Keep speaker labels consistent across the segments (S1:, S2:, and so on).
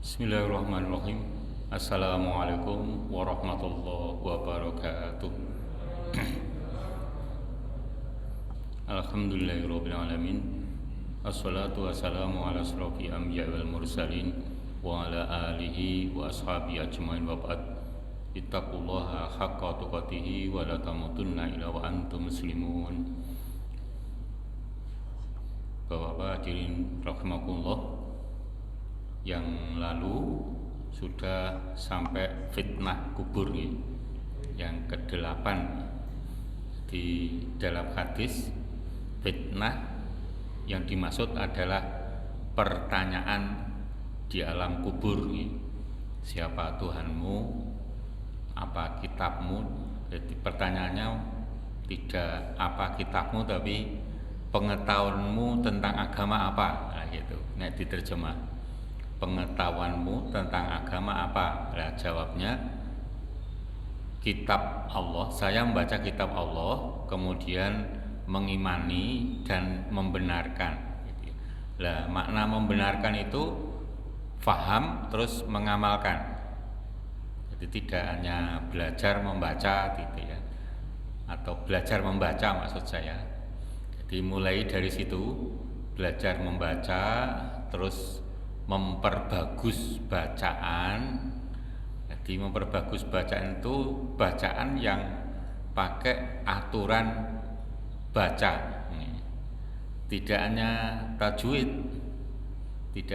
S1: Bismillahirrahmanirrahim. Assalamualaikum warahmatullahi wabarakatuh. Alhamdulillahirabbil alamin. Assalatu wassalamu ala asrofil anbiya'i wal mursalin wa ala alihi wa ashabihi ajmain wa ba'd. Ittaqullaha haqqa tuqatih wa la tamutunna illa wa antum muslimun. Bapak-bapak hadirin rahimakumullah, yang lalu sudah sampai fitnah kubur nih, yang ke-8 di dalam hadis. Fitnah yang dimaksud adalah pertanyaan di alam kubur nih. Siapa Tuhanmu, apa kitabmu? Jadi pertanyaannya tidak apa kitabmu, tapi pengetahuanmu tentang agama apa, nah gitu. Nah, diterjemah pengetahuanmu tentang agama apa? Nah, jawabnya kitab Allah. Saya membaca kitab Allah, kemudian mengimani dan membenarkan. Nah, makna membenarkan itu faham terus mengamalkan. Jadi tidak hanya belajar membaca gitu ya, atau belajar membaca maksud saya. Jadi mulai dari situ belajar membaca, terus memperbagus bacaan. Jadi memperbagus bacaan itu bacaan yang pakai aturan baca, tidak hanya tajwid, gitu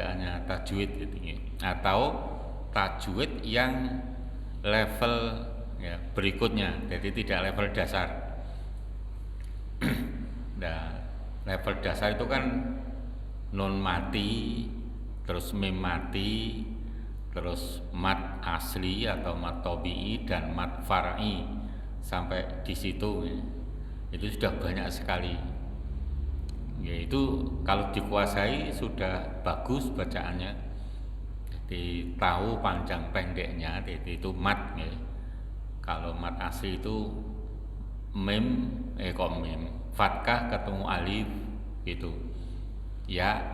S1: ya, atau tajwid yang level ya berikutnya. Jadi tidak level dasar. Nah, level dasar itu kan nun mati, terus mim mati, terus mat asli atau mat tabi'i dan mat far'i. Sampai di situ ya, itu sudah banyak sekali. Yaitu kalau dikuasai sudah bagus bacaannya. Jadi tahu panjang pendeknya, itu mat ya. Kalau mat asli itu mim, fathah ketemu alif gitu. Ya,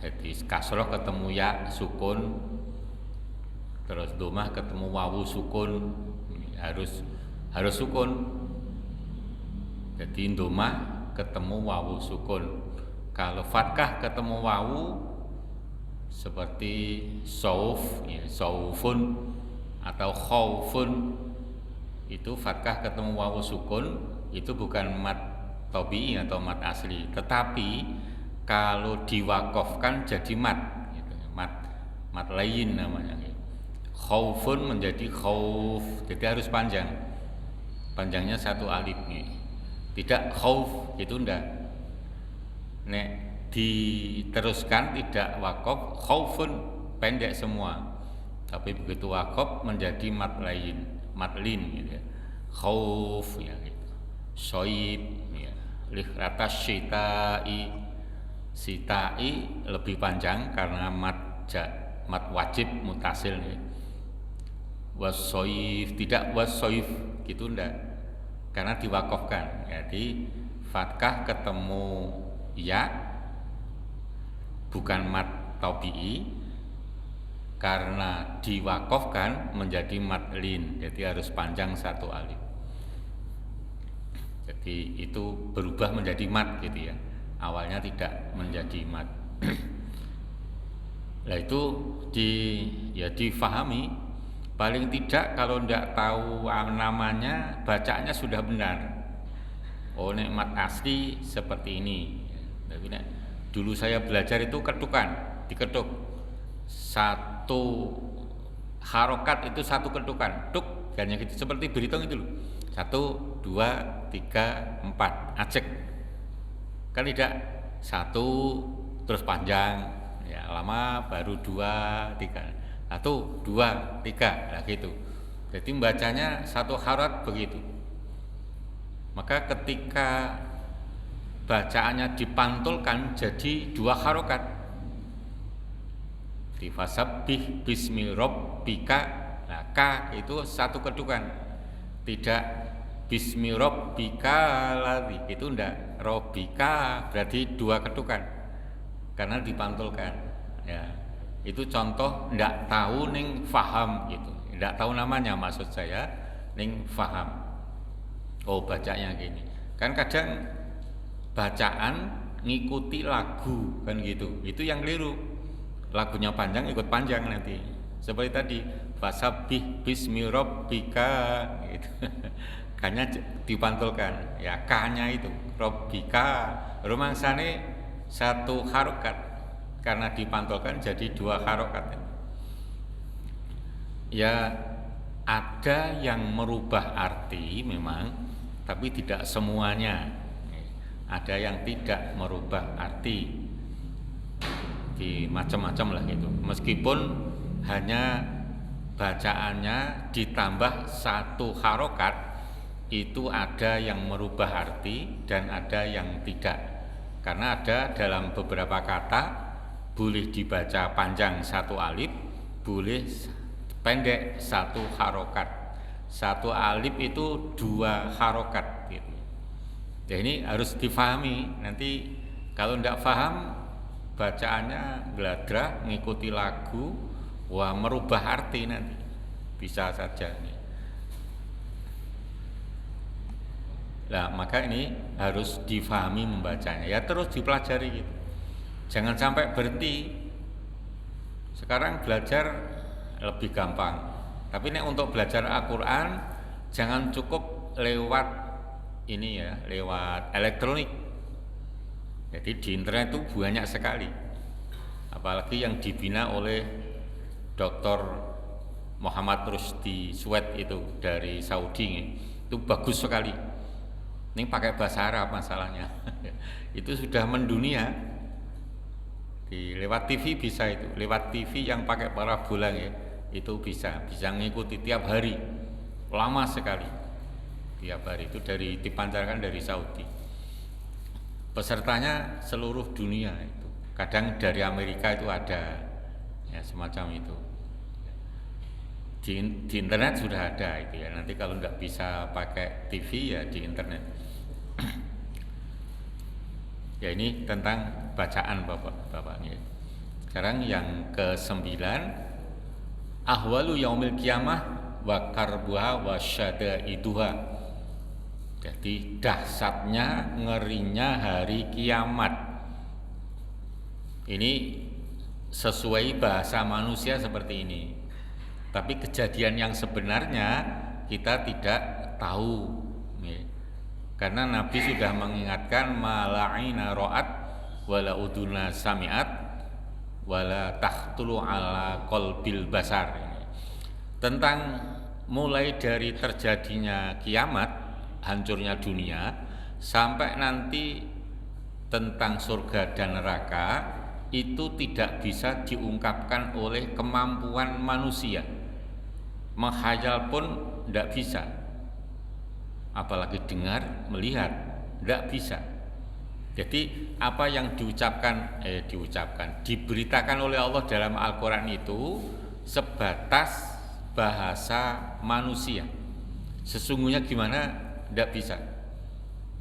S1: jadi kasroh ketemu ya sukun, terus domah ketemu wawu sukun, harus sukun. Jadi domah ketemu wawu sukun. Kalau fathah ketemu wawu seperti sauf ya, saufun atau khaufun, itu fathah ketemu wawu sukun, itu bukan mat tabi'i atau mat asli, tetapi kalau diwakofkan jadi mat gitu. mat lain namanya gitu. Khaufun menjadi khauf, jadi harus panjangnya satu alif gitu. Tidak khauf itu ndak. Nek diteruskan tidak wakof, khaufun pendek semua, tapi begitu wakof menjadi mat lin gitu ya. Khauf ya gitu. Soib ya, lihrata syita'i, sitai lebih panjang karena mat wajib mutasil ya. Wasoif tidak wasoif gitu ndak, karena diwakofkan. Jadi fathah ketemu ya, bukan mat tabi'i, karena diwakofkan menjadi mat lin, jadi harus panjang satu alif. Jadi itu berubah menjadi mat gitu ya, awalnya tidak menjadi mat. Nah itu difahami. Paling tidak kalau tidak tahu namanya, bacaannya sudah benar. Oh, nek mat asli seperti ini. Tapi nek dulu saya belajar itu diketuk. Satu harokat itu satu ketukan, tuk, hanya gitu, seperti berhitung itu loh. 1, 2, 3, 4, acek. Kan tidak 1 terus panjang ya, lama baru 2, 3, 1, 2, 3, nah gitu. Jadi membacanya satu harokat begitu. Maka ketika bacaannya dipantulkan jadi 2 harokat, di fasabbih bismi rabbika, nah ka itu satu ketukan, tidak bismi rabbika ladzi, itu ndak. Rabbika berarti 2 ketukan karena dipantulkan ya. Itu contoh ndak tahu ning faham gitu. Ndak tahu namanya maksud saya ning faham. Oh, bacanya gini. Kan kadang bacaan ngikuti lagu kan gitu. Itu yang keliru. Lagunya panjang ikut panjang nanti. Seperti tadi, fasabbih bismi rabbika gitu. Kanya dipantulkan. Ya K-nya itu rabbika. Rumangsane satu harokat. Karena dipantulkan jadi 2 harokat. Ya ada yang merubah arti memang, tapi tidak semuanya. Ada yang tidak merubah arti, di macam-macam lah gitu. Meskipun hanya bacaannya ditambah 1 harokat, itu ada yang merubah arti dan ada yang tidak. Karena ada dalam beberapa kata boleh dibaca panjang 1 alif, boleh pendek 1 harokat. 1 alif itu 2 harokat gitu. Ya ini harus difahami. Nanti kalau tidak paham, bacaannya geladrah ngikuti lagu, wah merubah arti nanti. Bisa saja nih. Nah, maka ini harus difahami membacanya. Ya terus dipelajari gitu. Jangan sampai berhenti. Sekarang belajar lebih gampang. Tapi nek untuk belajar Al-Qur'an jangan cukup lewat ini ya, lewat elektronik. Jadi di internet itu banyak sekali. Apalagi yang dibina oleh Dr. Muhammad Rusdi Suwed itu dari Saudi. Itu bagus sekali. Ini pakai bahasa Arab masalahnya. Itu sudah mendunia. Lewat TV bisa itu, lewat TV yang pakai parabola ya, itu bisa ngikuti tiap hari, lama sekali, tiap hari itu dipancarkan dari Saudi. Pesertanya seluruh dunia itu, kadang dari Amerika itu ada, ya semacam itu. Di internet sudah ada itu ya. Nanti kalau nggak bisa pakai TV ya di internet. Ya ini tentang bacaan Bapak-bapak. Sekarang yang ke-9, ahwalu yaumil qiyamah wa karbuha wa syadaiduha. Jadi dahsyatnya, ngerinya hari kiamat. Ini sesuai bahasa manusia seperti ini. Tapi kejadian yang sebenarnya kita tidak tahu. Karena Nabi sudah mengingatkan mala'ina ra'at wala uduna sami'at wala tahtulu ala qalbil basar. Tentang mulai dari terjadinya kiamat, hancurnya dunia, sampai nanti tentang surga dan neraka, itu tidak bisa diungkapkan oleh kemampuan manusia. Menghayal pun tidak bisa. Apalagi dengar, melihat, tidak bisa. Jadi apa yang diberitakan oleh Allah dalam Al-Quran itu sebatas bahasa manusia. Sesungguhnya gimana, tidak bisa.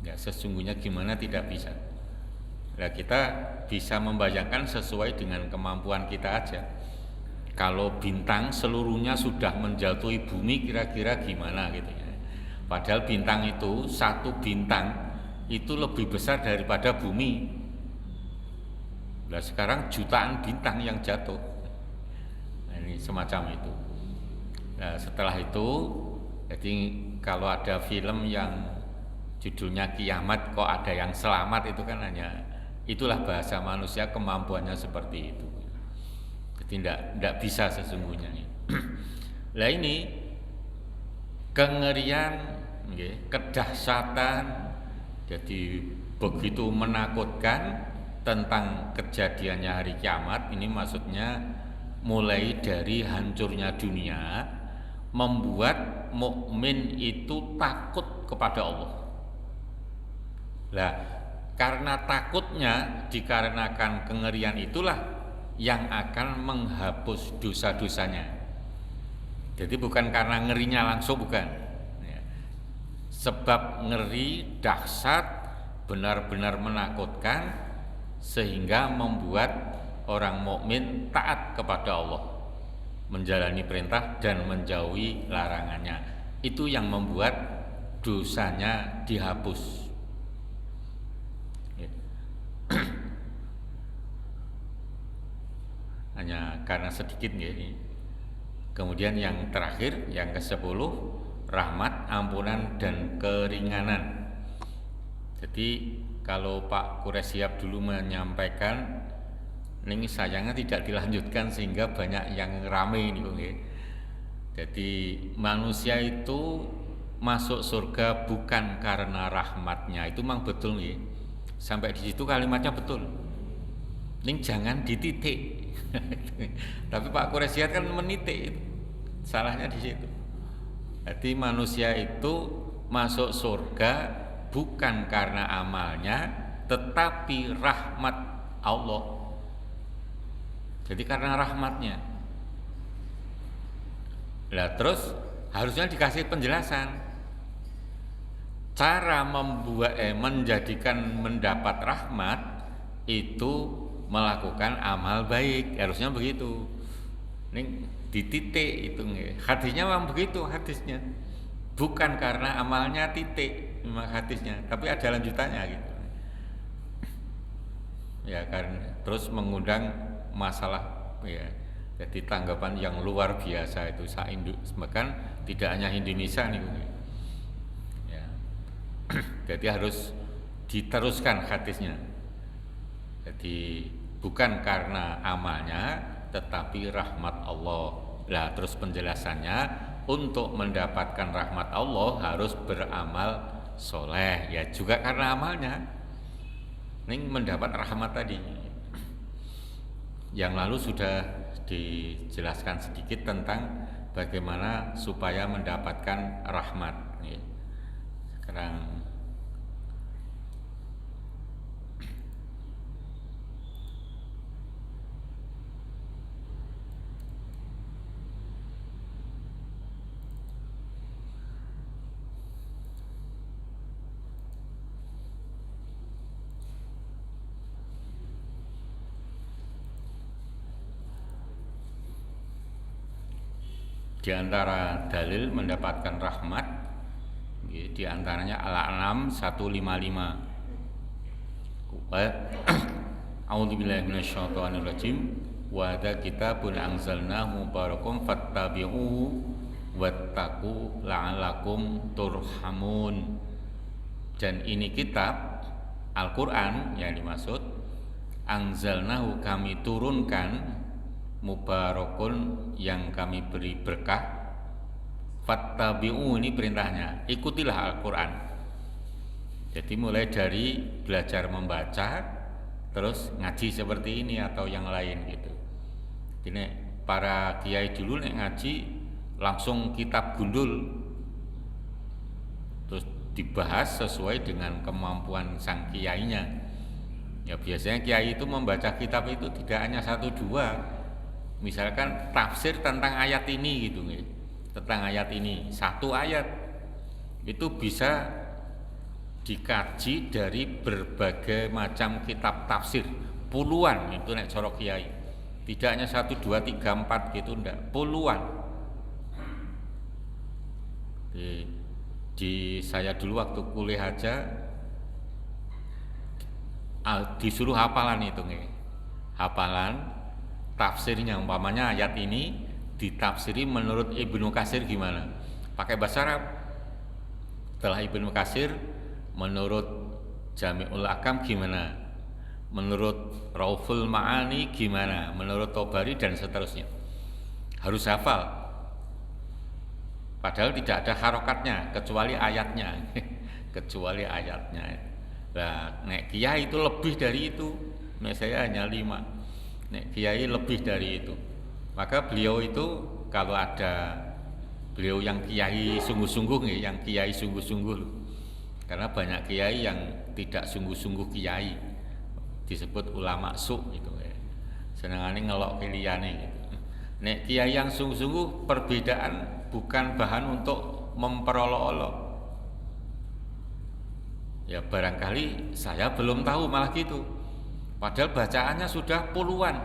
S1: Ya, sesungguhnya gimana tidak bisa. Nah, kita bisa membayangkan sesuai dengan kemampuan kita aja. Kalau bintang seluruhnya sudah menjatuhi bumi, kira-kira gimana gitu ya. Padahal bintang itu, satu bintang itu lebih besar daripada bumi. Nah sekarang jutaan bintang yang jatuh. Nah, ini semacam itu. Nah setelah itu, jadi kalau ada film yang judulnya kiamat kok ada yang selamat, itu kan hanya itulah bahasa manusia, kemampuannya seperti itu. Jadi tidak bisa sesungguhnya. Nah ini kengerian, kedahsyatan, jadi begitu menakutkan tentang kejadiannya hari kiamat. Ini maksudnya mulai dari hancurnya dunia, membuat mukmin itu takut kepada Allah. Nah, karena takutnya dikarenakan kengerian itulah yang akan menghapus dosa-dosanya. Jadi bukan karena ngerinya langsung, bukan. Sebab ngeri, dahsyat, benar-benar menakutkan, sehingga membuat orang mukmin taat kepada Allah, menjalani perintah dan menjauhi larangannya. Itu yang membuat dosanya dihapus. Hanya karena sedikit ya ini. Kemudian yang terakhir, yang ke-10, rahmat, ampunan dan keringanan. Jadi kalau Pak Quraisyhab dulu menyampaikan, ini sayangnya tidak dilanjutkan sehingga banyak yang rame ini. Jadi manusia itu masuk surga bukan karena rahmatnya, itu memang betul nih. Sampai di situ kalimatnya betul. Ini jangan dititik. Tapi Pak Quraisyhab kan menitik, salahnya di situ. Jadi manusia itu masuk surga bukan karena amalnya, tetapi rahmat Allah. Jadi karena rahmatnya. Lah terus harusnya dikasih penjelasan cara menjadikan mendapat rahmat itu melakukan amal baik, harusnya begitu. Ini dititik itu, hadisnya memang begitu hadisnya. Bukan karena amalnya titik memang hadisnya, tapi ada lanjutannya gitu. Ya kan, terus mengundang masalah ya. Jadi tanggapan yang luar biasa itu bahkan tidak hanya Indonesia nih. Ya. Jadi harus diteruskan hadisnya. Jadi bukan karena amalnya, tetapi rahmat Allah. Lah terus penjelasannya, untuk mendapatkan rahmat Allah harus beramal soleh. Ya juga karena amalnya. Ini mendapat rahmat tadi. Yang lalu sudah dijelaskan sedikit tentang bagaimana supaya mendapatkan rahmat. Sekarang di antara dalil mendapatkan rahmat, di antaranya Al-An'am 155. A'udzubillahi minasyaitonirrajim. Wa hadza kitabun anzalnahu mubarakum fattabi'uhu wattaqu la'allakum turhamun. Dan ini kitab Al-Qur'an yang dimaksud, anzalnahu kami turunkan, mubarakun yang kami beri berkah, fattabi'u ini perintahnya, ikutilah Al-Quran. Jadi mulai dari belajar membaca, terus ngaji seperti ini atau yang lain gitu. Ini para kiai dulu nek ngaji langsung kitab gundul, terus dibahas sesuai dengan kemampuan sang kiainya. Ya biasanya kiai itu membaca kitab itu tidak hanya 1-2. Misalkan tafsir tentang ayat ini gitu, tentang ayat ini, 1 ayat itu bisa dikaji dari berbagai macam kitab tafsir, puluhan itu nek cara kiai. Tidak hanya 1, 2, 3, 4 gitu, enggak, puluhan. Di saya dulu waktu kuliah aja disuruh hafalan itu, hafalan tafsirnya, umpamanya ayat ini ditafsiri menurut Ibnu Katsir gimana, pakai bahasa Arab. Setelah Ibnu Katsir menurut Jami'ul Ahkam gimana, menurut Rauful Ma'ani gimana, menurut Tobari dan seterusnya. Harus hafal. Padahal tidak ada harokatnya kecuali ayatnya. Kecuali ayatnya. Nah, nek kiai itu lebih dari itu. Nek saya hanya 5. Nek kiai lebih dari itu. Maka beliau itu kalau ada beliau yang kiai sungguh-sungguh nih, yang kiai sungguh-sungguh. Karena banyak kiai yang tidak sungguh-sungguh kiai, disebut ulama su gitu ya. Senengane ngelok liyane gitu. Nek kiai yang sungguh-sungguh, perbedaan bukan bahan untuk memperolok-olok. Ya barangkali saya belum tahu malah gitu. Padahal bacaannya sudah puluhan.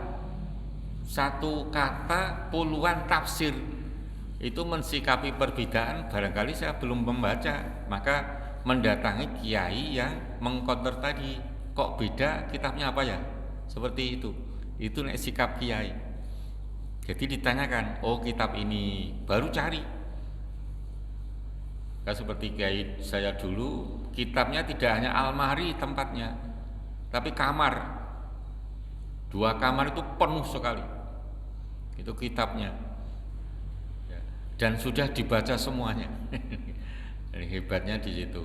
S1: satu kata puluhan tafsir. Itu mensikapi perbedaan barangkali saya belum membaca, maka mendatangi kiai yang mengkonter tadi, kok beda kitabnya apa ya, seperti itu nek sikap kiai. Jadi ditanyakan, oh kitab ini, baru cari. Kan seperti kiai saya dulu, kitabnya tidak hanya almari tempatnya, tapi kamar, 2 kamar itu penuh sekali, itu kitabnya. Dan sudah dibaca semuanya. Jadi hebatnya di situ.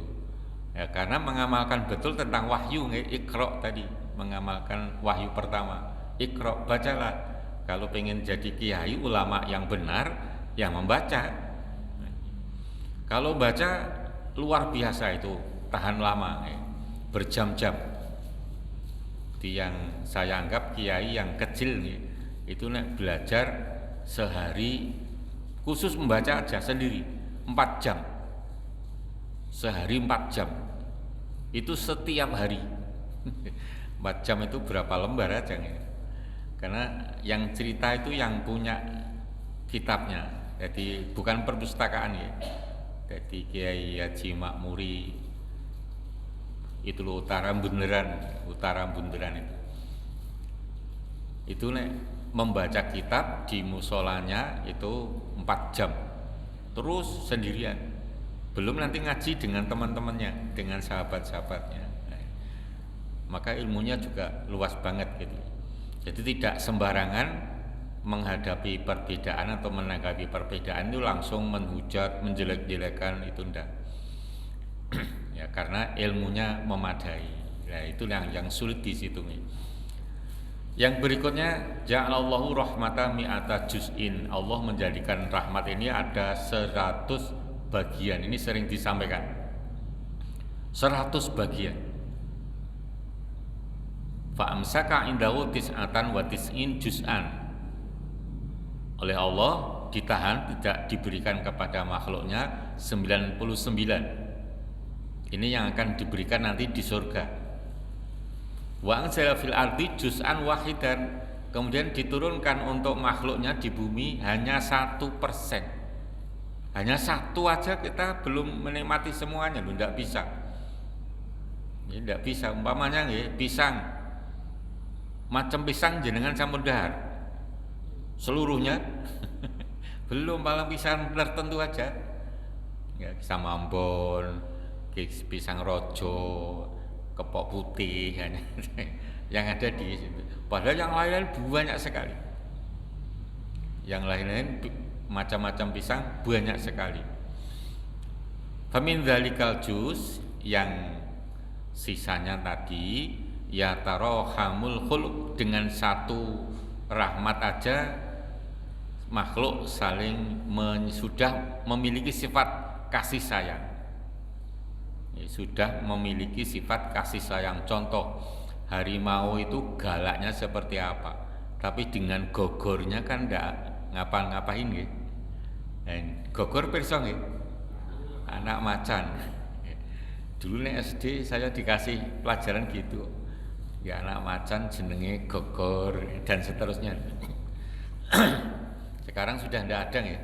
S1: Ya, karena mengamalkan betul tentang wahyu, Iqra tadi, mengamalkan wahyu pertama. Iqra, bacalah. Kalau pengen jadi kiai ulama yang benar, ya membaca. Kalau baca luar biasa itu, tahan lama, berjam-jam. Di yang saya anggap kiai yang kecil itu nek belajar sehari khusus membaca aja sendiri 4 jam, sehari 4 jam, itu setiap hari. 4 jam itu berapa lembar aja ya? Karena yang cerita itu yang punya kitabnya, jadi bukan perpustakaan ya. Jadi Kiai Haji Makmuri itu loh, utara bunderan itu nek membaca kitab di musolanya itu 4 jam terus sendirian, belum nanti ngaji dengan teman-temannya, dengan sahabat-sahabatnya. Maka ilmunya juga luas banget gitu. Jadi tidak sembarangan menghadapi perbedaan atau menanggapi perbedaan itu langsung menhujat, menjelek-jelekan, itu ndak. Ya karena ilmunya memadai. Nah itu yang sulit di situ nih. Yang berikutnya, ja'alallahu rahmatan mi'ata juz'in. Allah menjadikan rahmat ini ada 100 bagian. Ini sering disampaikan. 100 bagian. Fa'amsaka indahu tis'atan wa tis'in juz'an. Oleh Allah ditahan, tidak diberikan kepada makhluknya 99. Ini yang akan diberikan nanti di surga. Wa anzala fil ardi juz'an wahidan, kemudian diturunkan untuk makhluknya di bumi hanya 1%. Hanya 1 aja kita belum menikmati semuanya, loh, tidak bisa. Ini tidak bisa. Umpamanya pisang, macam pisang jenengan sampun dahar seluruhnya belum, paling pisang tertentu aja. Ya, pisang Ambon, pisang Rojo, kepok putih hanya yang ada di situ. Padahal yang lain-lain banyak sekali. Yang lain-lain macam-macam pisang banyak sekali. Famin dzalikal juz, yang sisanya tadi ya tarohamul khuluq, dengan 1 rahmat aja makhluk saling sudah memiliki sifat kasih sayang. Sudah memiliki sifat kasih sayang. Contoh, harimau itu galaknya seperti apa, tapi dengan gogornya kan enggak ngapa-ngapain gitu. Dan gogor pirsa nggih, anak macan. Dulu nih SD saya dikasih pelajaran gitu, ya anak macan jenenge gogor dan seterusnya. Sekarang sudah enggak ada ya.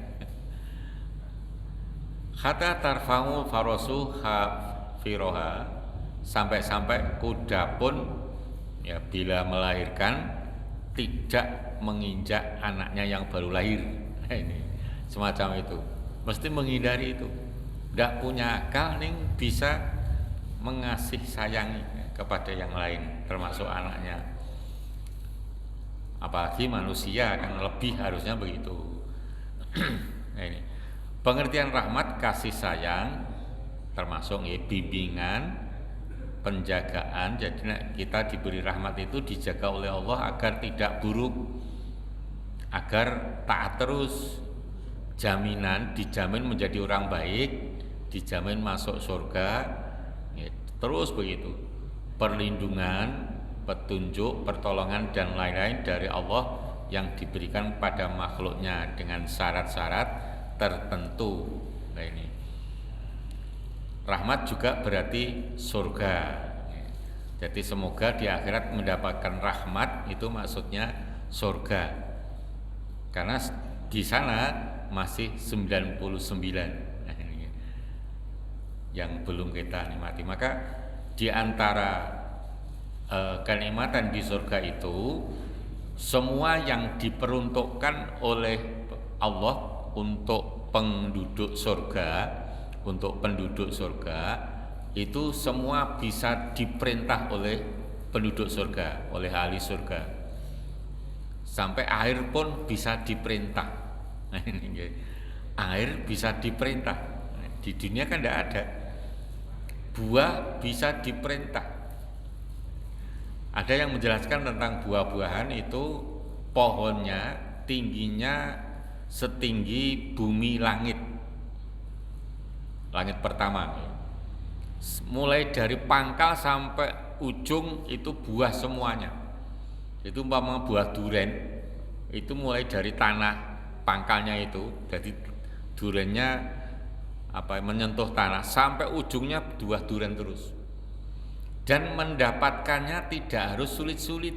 S1: Hatta tarfa'u farasu firoha, sampai-sampai kuda pun ya bila melahirkan tidak menginjak anaknya yang baru lahir. Ini semacam itu, mesti menghindari itu. Tidak punya akal nih bisa mengasih sayangi kepada yang lain, termasuk anaknya. Apalagi manusia kan lebih harusnya begitu. Nah, ini pengertian rahmat, kasih sayang, termasuk bimbingan, penjagaan. Jadi kita diberi rahmat itu dijaga oleh Allah agar tidak buruk, agar taat terus, jaminan, dijamin menjadi orang baik, dijamin masuk surga, terus begitu. Perlindungan, petunjuk, pertolongan dan lain-lain dari Allah yang diberikan pada makhluknya dengan syarat-syarat tertentu. Nah ini rahmat juga berarti surga. Jadi semoga di akhirat mendapatkan rahmat, itu maksudnya surga. Karena di sana masih 99 yang belum kita nikmati. Maka di antara kenikmatan di surga itu semua yang diperuntukkan oleh Allah untuk penduduk surga, itu semua bisa diperintah oleh penduduk surga, oleh ahli surga. Sampai air pun bisa diperintah. Air bisa diperintah. Di dunia kan tidak ada. Buah bisa diperintah. Ada yang menjelaskan tentang buah-buahan itu pohonnya tingginya setinggi bumi langit pertama. Mulai dari pangkal sampai ujung itu buah semuanya. Itu umpama buah duren itu mulai dari tanah pangkalnya itu, jadi durennya menyentuh tanah sampai ujungnya buah duren terus, dan mendapatkannya tidak harus sulit-sulit.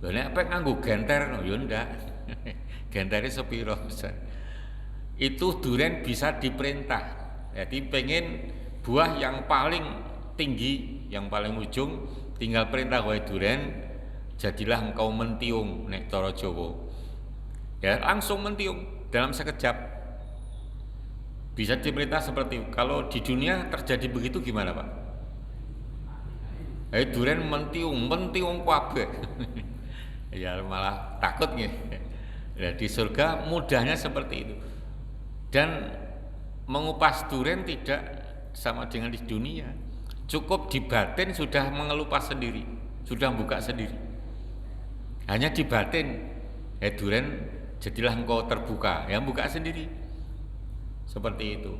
S1: Nek apa nganggo genter ya ndak. Gentere sepiro itu duren bisa diperintah. Jadi pengen buah yang paling tinggi, yang paling ujung, tinggal perintah wae duren, jadilah engkau mentiung nek cara Jawa. Ya langsung mentiung dalam sekejap. Bisa diperintah seperti itu. Kalau di dunia terjadi begitu gimana, Pak? Duren mentiung kabeh. Ya malah takut nih. Ya, di surga mudahnya seperti itu. Dan mengupas duren tidak sama dengan di dunia. Cukup di batin sudah mengelupas sendiri, sudah buka sendiri. Hanya di batin, duren jadilah engkau terbuka, yang buka sendiri. Seperti itu.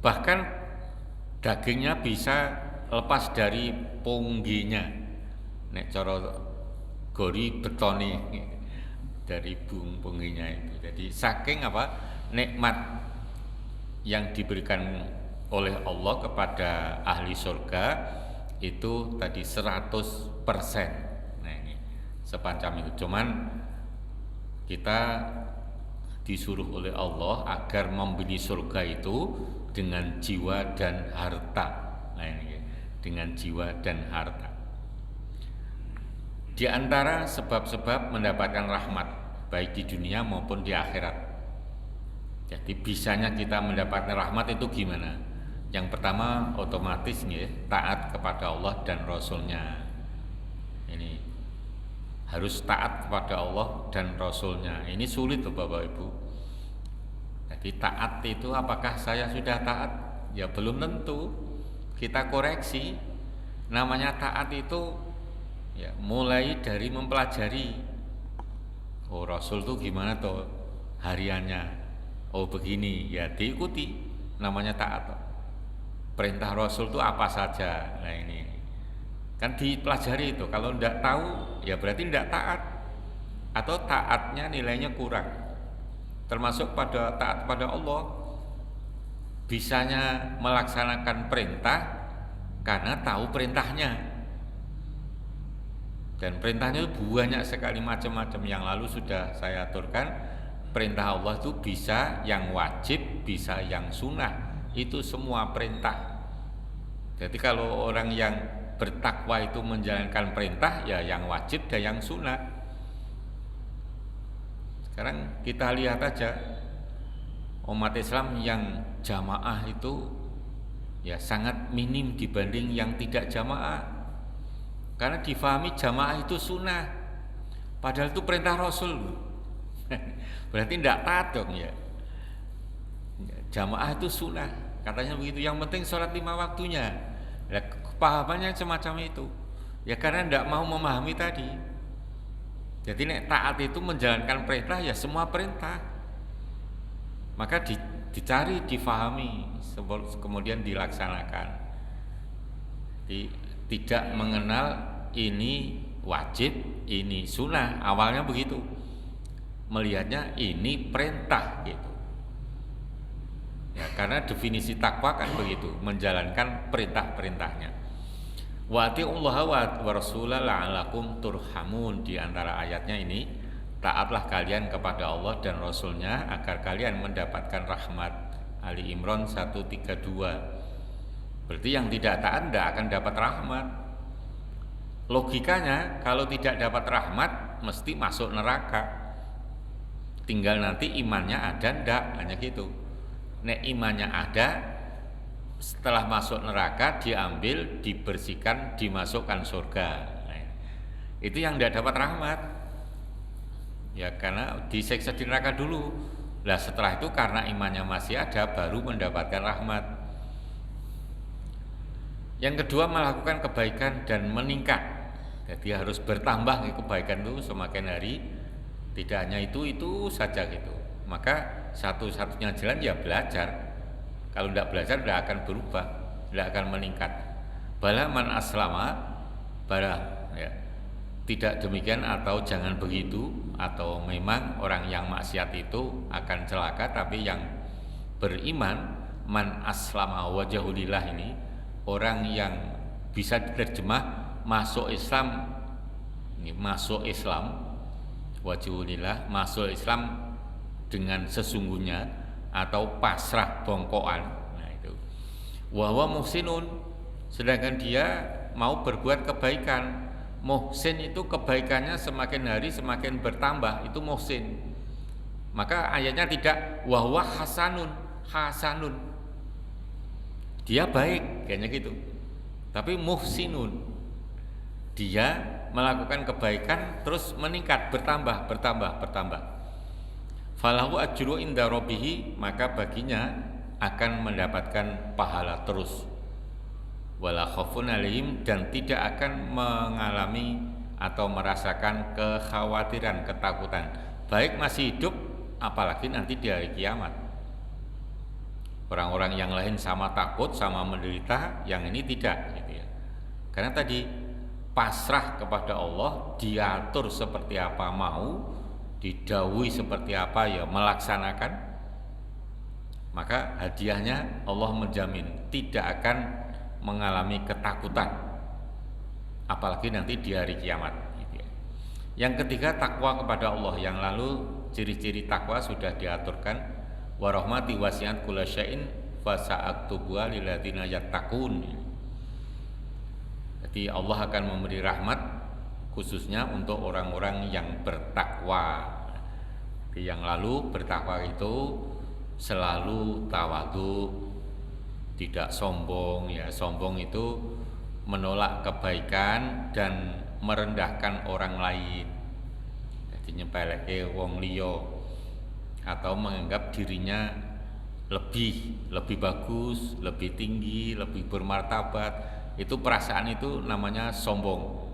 S1: Bahkan dagingnya bisa lepas dari pungginya. Nek cara gori betoni dari pungginya itu. Jadi saking nikmat yang diberikan oleh Allah kepada ahli surga itu tadi 100%. Nah ini sepanjang itu. Cuman kita disuruh oleh Allah agar membeli surga itu dengan jiwa dan harta. Nah ini dengan jiwa dan harta. Di antara sebab-sebab mendapatkan rahmat baik di dunia maupun di akhirat. Jadi bisanya kita mendapatkan rahmat itu gimana? Yang pertama otomatis taat kepada Allah dan Rasulnya. Ini harus taat kepada Allah dan Rasulnya. Ini sulit loh Bapak Ibu. Jadi taat itu apakah saya sudah taat? Ya belum tentu. Kita koreksi. Namanya taat itu ya mulai dari mempelajari. Oh Rasul itu gimana tuh hariannya? Oh begini, ya diikuti. Namanya taat. Perintah Rasul itu apa saja? Nah ini kan dipelajari itu. Kalau tidak tahu ya berarti tidak taat, atau taatnya nilainya kurang. Termasuk pada taat pada Allah, bisanya melaksanakan perintah karena tahu perintahnya, dan perintahnya itu banyak sekali macam-macam. Yang lalu sudah saya aturkan, perintah Allah itu bisa yang wajib, bisa yang sunnah, itu semua perintah. Jadi kalau orang yang bertakwa itu menjalankan perintah ya yang wajib dan yang sunnah. Sekarang kita lihat aja umat Islam yang jamaah itu ya sangat minim dibanding yang tidak jamaah. Karena difahami jamaah itu sunnah, padahal itu perintah Rasul. Berarti tidak taat dong ya. Jamaah itu sunnah, katanya begitu. Yang penting sholat 5 waktunya. Ya, pahamannya semacam itu. Ya karena tidak mau memahami tadi. Jadi nek taat itu menjalankan perintah ya semua perintah. Maka dicari, difahami, kemudian dilaksanakan. Tidak mengenal ini wajib, ini sunnah. Awalnya begitu. Melihatnya ini perintah gitu. Ya, karena definisi takwa kan begitu, menjalankan perintah-perintahnya. Wa atiullaha wa rasulahu la'allakum turhamun. Di antara ayatnya ini, taatlah kalian kepada Allah dan Rasul-Nya agar kalian mendapatkan rahmat. Ali Imran 132. Berarti yang tidak taat tidak akan dapat rahmat. Logikanya kalau tidak dapat rahmat mesti masuk neraka. Tinggal nanti imannya ada ndak, hanya gitu. Nek imannya ada, setelah masuk neraka diambil, dibersihkan, dimasukkan surga. Nah, itu yang tidak dapat rahmat. Ya karena disiksa di neraka dulu. Lah setelah itu karena imannya masih ada baru mendapatkan rahmat. Yang kedua, melakukan kebaikan dan meningkat. Jadi harus bertambah kebaikan itu semakin hari. Tidak hanya itu saja gitu. Maka satu-satunya jalan ya belajar. Kalau tidak belajar tidak akan berubah, tidak akan meningkat. Bala man aslama, bala ya. Tidak demikian atau jangan begitu, atau memang orang yang maksiat itu akan celaka, tapi yang beriman man aslama wajhulillah ini orang yang bisa diterjemah masuk Islam, ini masuk Islam wajhulillah, masuk Islam dengan sesungguhnya atau pasrah bongkoan. Nah itu wahwa muhsinun, sedangkan dia mau berbuat kebaikan. Muhsin itu kebaikannya semakin hari semakin bertambah, itu muhsin. Maka ayatnya tidak wahwa hasanun, hasanun, dia baik kayaknya gitu. Tapi muhsinun, dia melakukan kebaikan terus meningkat, bertambah. Falahu ajru inda rabbihi, maka baginya akan mendapatkan pahala terus. Wala khaufun alaihim, dan tidak akan mengalami atau merasakan kekhawatiran, ketakutan, baik masih hidup apalagi nanti di hari kiamat. Orang-orang yang lain sama takut, sama menderita, yang ini tidak gitu ya. Karena tadi pasrah kepada Allah, diatur seperti apa mau, didhawuhi seperti apa ya melaksanakan, maka hadiahnya Allah menjamin tidak akan mengalami ketakutan apalagi nanti di hari kiamat gitu ya. Yang ketiga, takwa kepada Allah. Yang lalu ciri-ciri takwa sudah diaturkan. Wa rahmati wasi'at kulla syai'in fa sa'aktubuha lil ladzina yattaqun. Jadi Allah akan memberi rahmat khususnya untuk orang-orang yang bertakwa. Jadi yang lalu bertakwa itu selalu tawadhu, tidak sombong ya. Sombong itu menolak kebaikan dan merendahkan orang lain. Jadi nyepeleke wong liya atau menganggap dirinya lebih bagus, lebih tinggi, lebih bermartabat. Itu perasaan itu namanya sombong.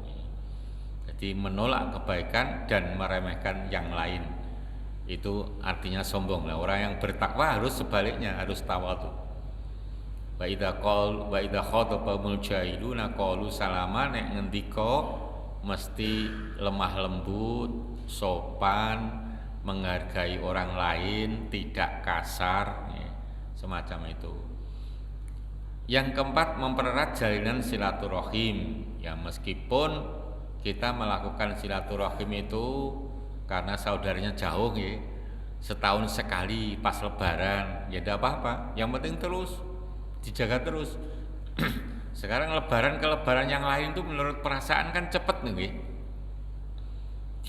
S1: Jadi menolak kebaikan dan meremehkan yang lain, itu artinya sombong. Nah, orang yang bertakwa harus sebaliknya, harus tawadhu. Wa idza khatabamul jahiluna qalu salama, nek ngendika mesti lemah lembut, sopan, menghargai orang lain, tidak kasar ya, semacam itu. Yang keempat, mempererat jalinan silaturahim. Ya meskipun kita melakukan silaturahim itu karena saudaranya jauh ya, setahun sekali pas lebaran ya tidak apa-apa, yang penting terus dijaga terus. Sekarang lebaran ke lebaran yang lain itu menurut perasaan kan cepet nih,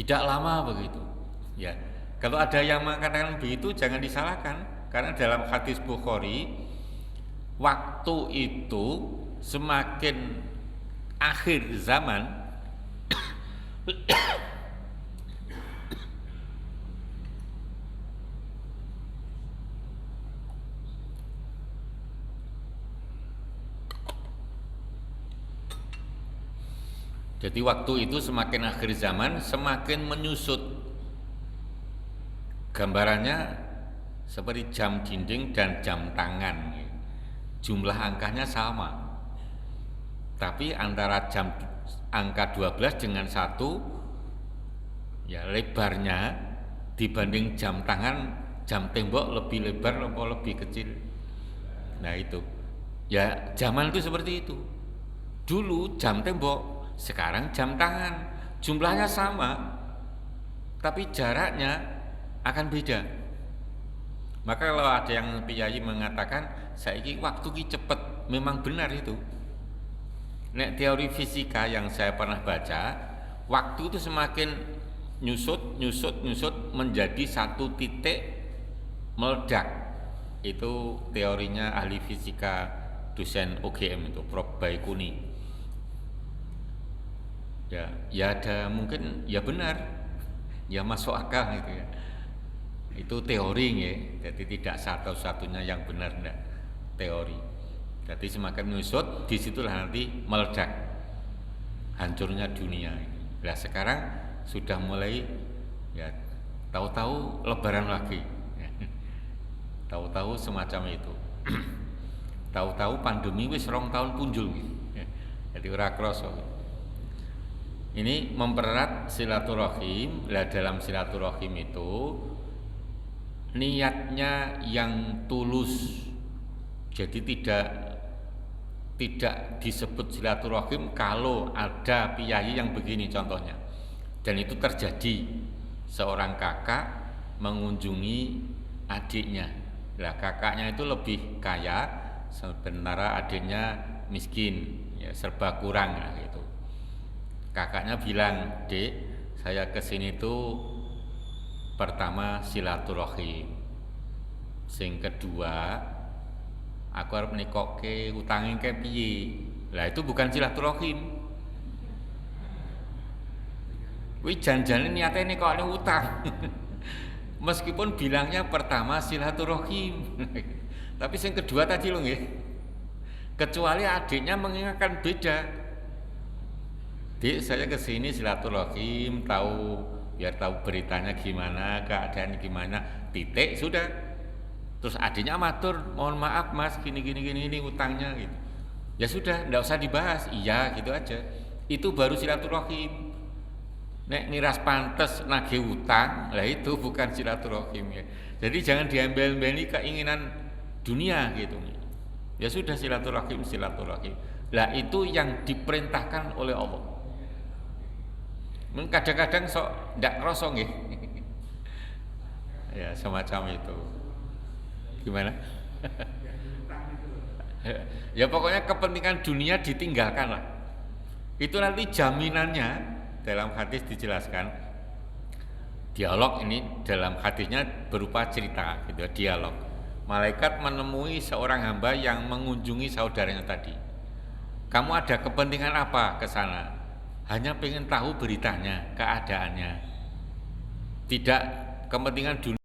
S1: tidak lama begitu ya. Kalau ada yang mengatakan begitu jangan disalahkan, karena dalam hadis Bukhari waktu itu semakin akhir zaman jadi waktu itu semakin akhir zaman semakin menyusut. Gambarannya seperti jam dinding dan jam tangan, jumlah angkanya sama, tapi antara angka 12 dengan 1 ya lebarnya dibanding jam tangan, jam tembok lebih lebar atau lebih kecil. Nah itu ya, zaman itu seperti itu. Dulu jam tembok, sekarang jam tangan, jumlahnya sama tapi jaraknya akan beda. Maka kalau ada yang piyayi mengatakan saiki waktu ki cepet, memang benar itu. Nek teori fisika yang saya pernah baca, waktu itu semakin nyusut menjadi satu titik meledak. Itu teorinya ahli fisika dosen UGM itu Prof. Baikuni. Ya ada mungkin ya benar, ya masuk akal gitu ya. Itu teori ya, jadi tidak satu-satunya yang benar enggak, teori. Jadi semakin menyusut, disitulah nanti meledak, hancurnya dunia. Nah sekarang sudah mulai ya tahu-tahu lebaran lagi, tahu-tahu semacam itu, tahu-tahu pandemi wis 2 tahun punjul, jadi ora krasa. Ini mempererat silaturahim. Lah dalam silaturahim itu niatnya yang tulus, jadi tidak disebut silaturahim kalau ada piyayi yang begini contohnya. Dan itu terjadi, seorang kakak mengunjungi adiknya. Lah kakaknya itu lebih kaya, sementara adiknya miskin, ya serba kurang lah gitu. Kakaknya bilang, "Dek, saya kesini tuh pertama silaturahim, sing kedua aku harap nikoke utangin ke piye." Lah itu bukan silaturahim. Kuwi janjane niate nikokne utang. Meskipun bilangnya pertama silaturahim. Tapi sing kedua tadi lho nggih. Kecuali adiknya mengingatkan beda. "Dik, saya kesini silaturahim, biar tahu beritanya gimana, keadaan gimana," titik, sudah. Terus adiknya matur, "Mohon maaf mas, gini ini utangnya," gitu. Ya sudah, ndak usah dibahas, iya gitu aja. Itu baru silaturahim. Nek niras pantes nagih utang, lah itu bukan silaturahim ya. Jadi jangan diambil-ambil keinginan dunia gitu. Ya sudah, silaturahim. Lah itu yang diperintahkan oleh Allah. Kadang-kadang sok ndak krasa nggih. Ya semacam itu. Gimana? Ya pokoknya kepentingan dunia ditinggalkan lah. Itu nanti jaminannya dalam hadis dijelaskan. Dialog ini dalam hadisnya berupa cerita gitu, dialog. Malaikat menemui seorang hamba yang mengunjungi saudaranya tadi. "Kamu ada kepentingan apa ke sana?" "Hanya pengen tahu beritanya, keadaannya. Tidak kepentingan dunia."